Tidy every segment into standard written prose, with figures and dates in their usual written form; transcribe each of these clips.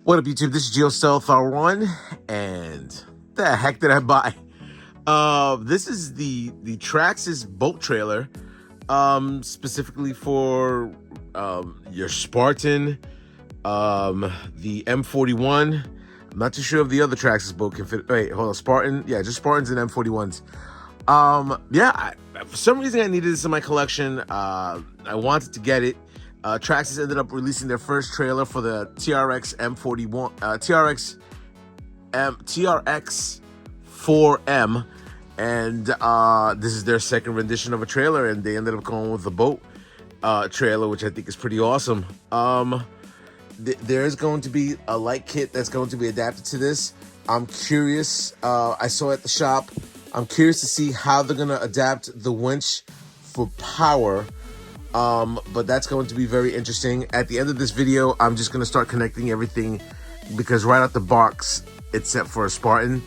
What up, YouTube? This is GeoStealth R1, and the heck did I buy? This is the Traxxas Boat trailer, specifically for your Spartan, the M41. I'm not too sure if the other Traxxas Boat can fit. Wait, hold on, Spartan. Yeah, just Spartans and M41s. For some reason I needed this in my collection. I wanted to get it. Traxxas ended up releasing their first trailer for the TRX M41, TRX 4M, and this is their second rendition of a trailer, and they ended up going with the boat trailer, which I think is pretty awesome. There is going to be a light kit that's going to be adapted to this. I'm curious. I saw it at the shop. I'm curious to see how they're gonna adapt the winch for power. But that's going to be very interesting. At the end of this video, I'm just gonna start connecting everything, because right out the box, it's set for a Spartan,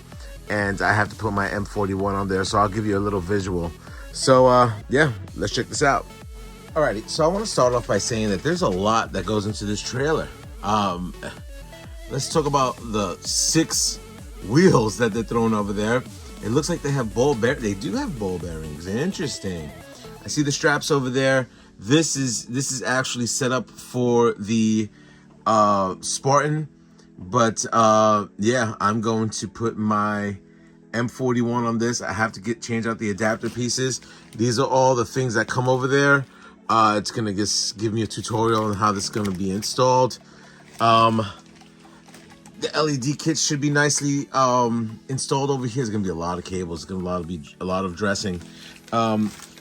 and I have to put my M41 on there, so I'll give you a little visual. So yeah, let's check this out. Alrighty, so I want to start off by saying that there's a lot that goes into this trailer. Let's talk about the 6 wheels that they're throwing over there. It looks like they have they do have ball bearings. Interesting. I see the straps over there. This is actually set up for the Spartan, but yeah, I'm going to put my M41 on this. I have to change out the adapter pieces. These are all the things that come over there. It's gonna just give me a tutorial on how this is gonna be installed. The LED kit should be nicely installed over here. There's gonna be a lot of cables. It's gonna be a lot of dressing.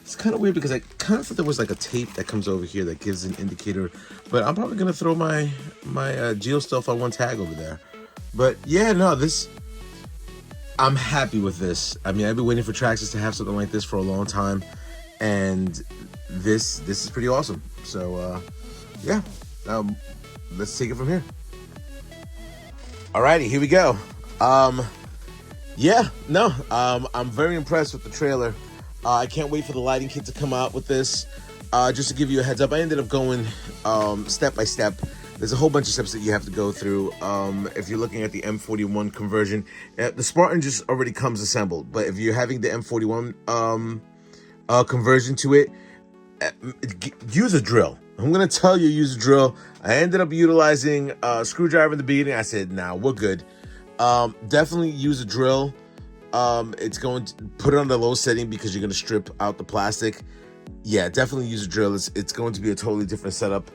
It's kind of weird because I kind of thought there was like a tape that comes over here that gives an indicator, but I'm probably gonna throw my GeoStealth R1 tag over there. But yeah, no, I'm happy with this. I mean, I've been waiting for Traxxas to have something like this for a long time, and this is pretty awesome. So yeah, let's take it from here. Alrighty, here we go. Yeah, no, I'm very impressed with the trailer. I can't wait for the lighting kit to come out with this. Just to give you a heads up, I ended up going step by step. There's a whole bunch of steps that you have to go through. If you're looking at the M41 conversion, the Spartan just already comes assembled. But if you're having the M41 conversion to it, use a drill. I'm gonna tell you, use a drill. I ended up utilizing a screwdriver in the beginning. I said, nah, we're good. Definitely use a drill. It's going to put it on the low setting because you're gonna strip out the plastic. Yeah, definitely use a drill. It's going to be a totally different setup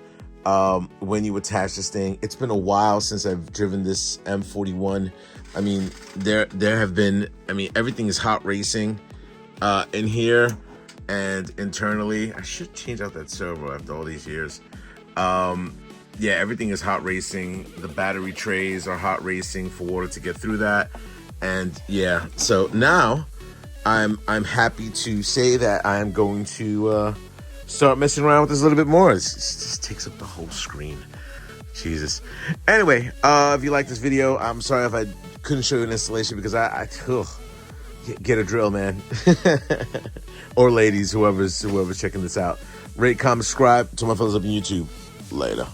when you attach this thing. It's been a while since I've driven this M41. I mean, there have been, I mean, everything is hot racing in here. And internally, I should change out that servo after all these years. Yeah, everything is hot racing. The battery trays are hot racing for water to get through that. And yeah, so now I'm happy to say that I'm going to start messing around with this a little bit more. It just takes up the whole screen. Jesus. Anyway, if you like this video, I'm sorry if I couldn't show you an installation, because get a drill, man. Or ladies, whoever's checking this out. Rate, comment, subscribe to my fellows up on YouTube. Later.